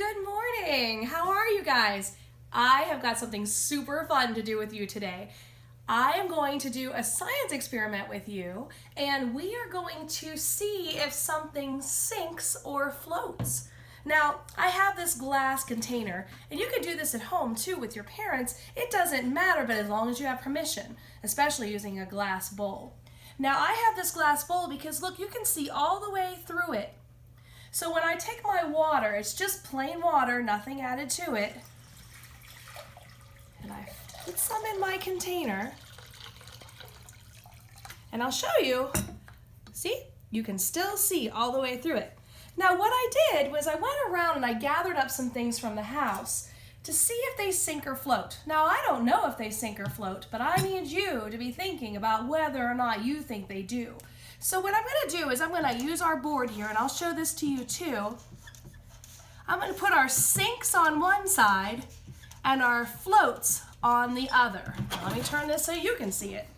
good morning. How are you guys? I have got something super fun to do with you today. I am going to do a science experiment with you, and we are going to see if something sinks or floats. Now, I have this glass container, and you can do this at home too with your parents. It doesn't matter, but as long as you have permission, especially using a glass bowl. Now, I have this glass bowl because look, you can see all the way through it. So when I take my water, it's just plain water, nothing added to it, and I put some in my container, and I'll show you. See? You can still see all the way through it. Now what I did was I went around and I gathered up some things from the house to see if they sink or float. Now I don't know if they sink or float, but I need you to be thinking about whether or not you think they do. So what I'm going to do is I'm going to use our board here, and I'll show this to you too. I'm going to put our sinks on one side and our floats on the other. Now, let me turn this so you can see it.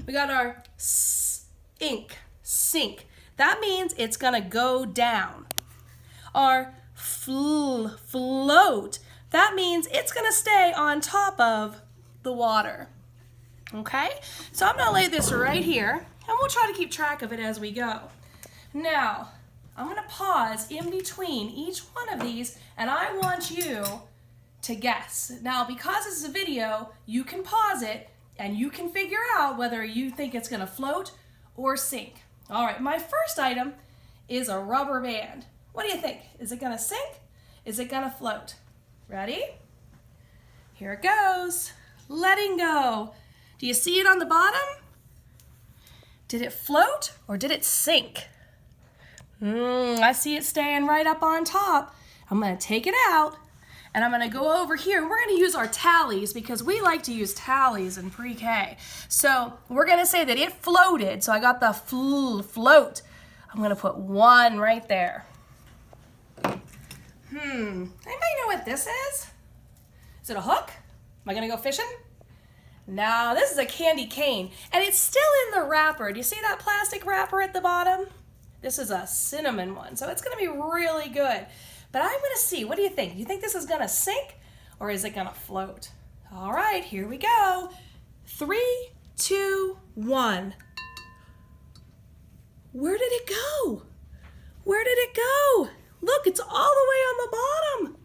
We got our sink. That means it's going to go down. Our float. That means it's going to stay on top of the water. Okay? So I'm going to lay this right here, and we'll try to keep track of it as we go. Now, I'm going to pause in between each one of these, and I want you to guess. Now, because this is a video, you can pause it, and you can figure out whether you think it's going to float or sink. All right, my first item is a rubber band. What do you think? Is it going to sink? Is it going to float? Ready? Here it goes. Letting go. Do you see it on the bottom? Did it float or did it sink? I see it staying right up on top. I'm going to take it out, and I'm going to go over here, and we're going to use our tallies because we like to use tallies in pre-K. So we're going to say that it floated. So I got the float. I'm going to put 1 right there. Anybody know what this is? Is it a hook? Am I going to go fishing? No, this is a candy cane, and it's still in the wrapper. Do you see that plastic wrapper at the bottom? This is a cinnamon one, so it's going to be really good. But I'm going to see, what do you think? You think this is going to sink, or is it going to float? All right, here we go. 3, 2, 1. Where did it go? Where did it go? Look, it's all the way on the bottom.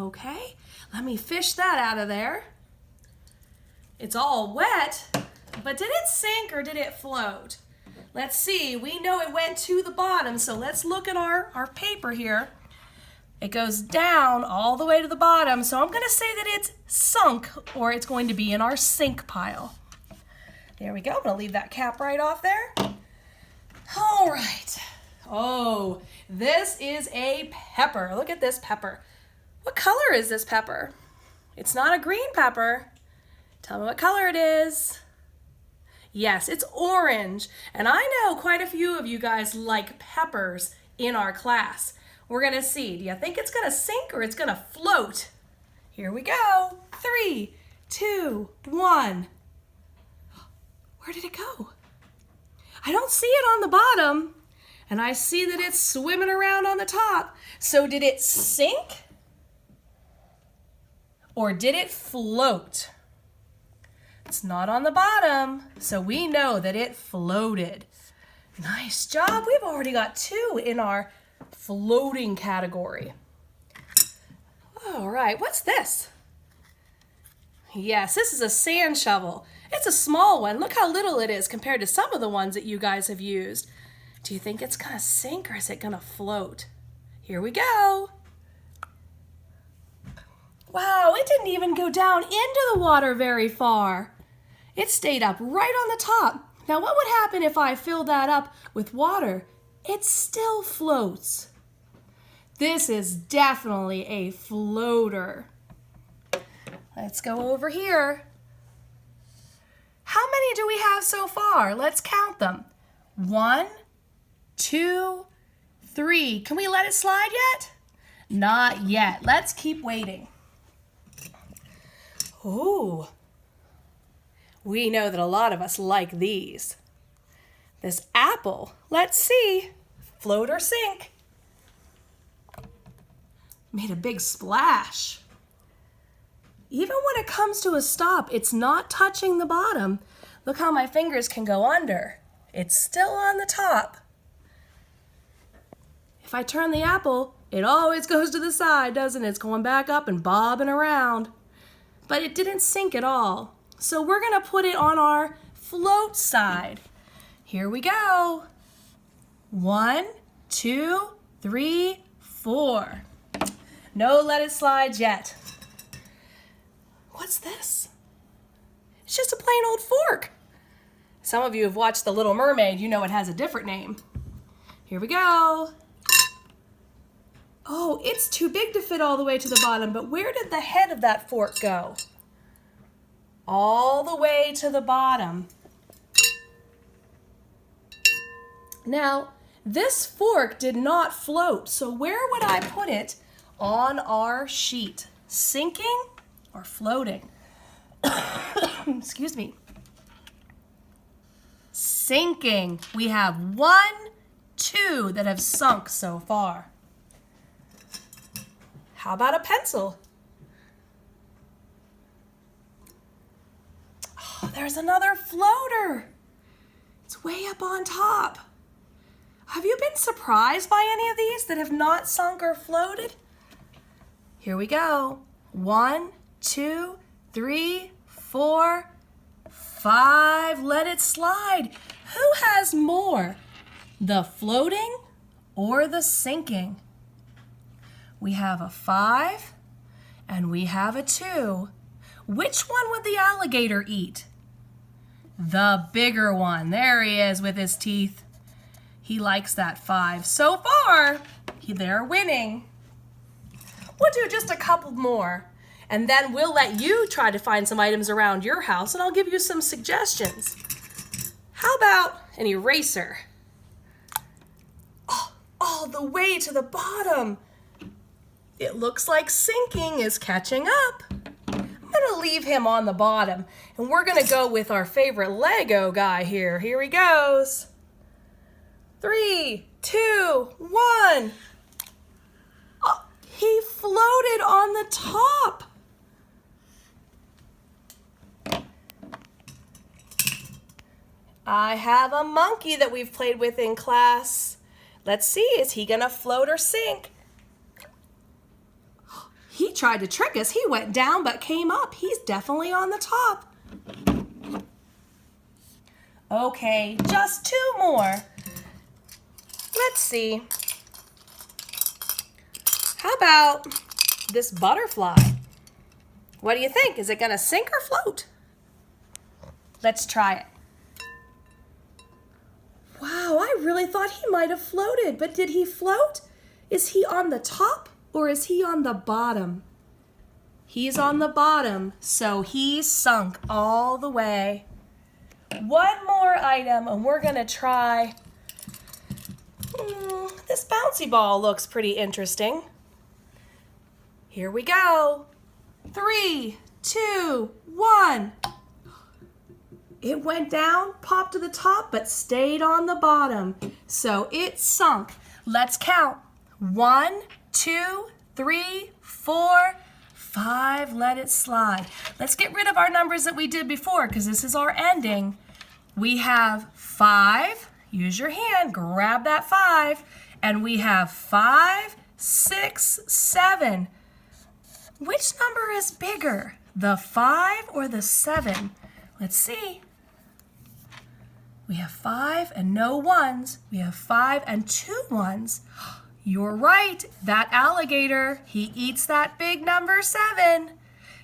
Okay, let me fish that out of there. It's all wet, but did it sink or did it float? Let's see, we know it went to the bottom, so let's look at our paper here. It goes down all the way to the bottom, so I'm gonna say that it's sunk, or it's going to be in our sink pile. There we go, I'm gonna leave that cap right off there. All right, oh, this is a pepper. Look at this pepper. What color is this pepper? It's not a green pepper. Tell me what color it is. Yes, it's orange. And I know quite a few of you guys like peppers in our class. We're gonna see. Do you think it's gonna sink or it's gonna float? Here we go. 3, 2, 1. Where did it go? I don't see it on the bottom, and I see that it's swimming around on the top. So did it sink? Or did it float? It's not on the bottom, so we know that it floated. Nice job. We've already got 2 in our floating category. All right, what's this? Yes, this is a sand shovel. It's a small one. Look how little it is compared to some of the ones that you guys have used. Do you think it's gonna sink or is it gonna float? Here we go. Wow, it didn't even go down into the water very far. It stayed up right on the top. Now what would happen if I filled that up with water? It still floats. This is definitely a floater. Let's go over here. How many do we have so far? Let's count them. 1, 2, 3. Can we let it slide yet? Not yet. Let's keep waiting. Ooh, we know that a lot of us like these. This apple, let's see, float or sink. Made a big splash. Even when it comes to a stop, it's not touching the bottom. Look how my fingers can go under. It's still on the top. If I turn the apple, it always goes to the side, doesn't it? It's going back up and bobbing around. But it didn't sink at all. So we're gonna put it on our float side. Here we go. 1, 2, 3, 4. No let it slide yet. What's this? It's just a plain old fork. Some of you have watched The Little Mermaid. You know it has a different name. Here we go. Oh, it's too big to fit all the way to the bottom, but where did the head of that fork go? All the way to the bottom. Now, this fork did not float, so where would I put it on our sheet? Sinking or floating? Excuse me. Sinking. We have 1, 2 that have sunk so far. How about a pencil? Oh, there's another floater. It's way up on top. Have you been surprised by any of these that have not sunk or floated? Here we go. 1, 2, 3, 4, 5. Let it slide. Who has more? The floating or the sinking? We have a 5 and we have a 2. Which one would the alligator eat? The bigger one. There he is with his teeth. He likes that 5. So far, they're winning. We'll do just a couple more, and then we'll let you try to find some items around your house, and I'll give you some suggestions. How about an eraser? Oh, all the way to the bottom. It looks like sinking is catching up. I'm gonna leave him on the bottom, and we're gonna go with our favorite Lego guy here. Here he goes. 3, 2, 1. Oh, he floated on the top. I have a monkey that we've played with in class. Let's see, is he gonna float or sink? He tried to trick us. He went down but came up. He's definitely on the top. Okay, just 2 more. Let's see. How about this butterfly? What do you think? Is it gonna sink or float? Let's try it. Wow, I really thought he might have floated, but did he float? Is he on the top or is he on the bottom? He's on the bottom, so he sunk all the way. One more item, and we're gonna try. This bouncy ball looks pretty interesting. Here we go. 3, 2, 1. It went down, popped to the top, but stayed on the bottom. So it sunk. Let's count. 1, 2, 3, 4, 5. Let it slide. Let's get rid of our numbers that we did before because this is our ending. We have 5. Use your hand. Grab that 5. And we have 5, 6, 7. Which number is bigger? The 5 or the 7? Let's see. We have 5 and no 1s. We have 5 and 2 1s. You're right. That alligator, he eats that big number 7.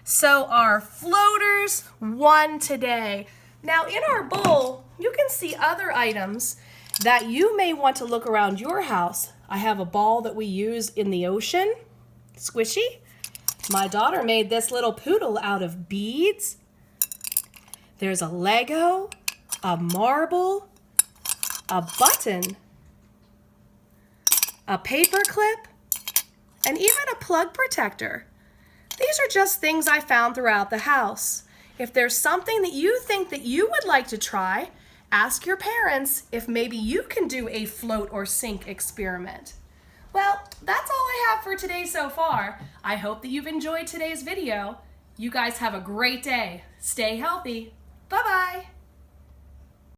So our floaters won today. Now in our bowl, you can see other items that you may want to look around your house. I have a ball that we use in the ocean, squishy. My daughter made this little poodle out of beads. There's a Lego, a marble, a button, a paper clip, and even a plug protector. These are just things I found throughout the house. If there's something that you think that you would like to try, ask your parents if maybe you can do a float or sink experiment. Well, that's all I have for today so far. I hope that you've enjoyed today's video. You guys have a great day. Stay healthy. Bye-bye.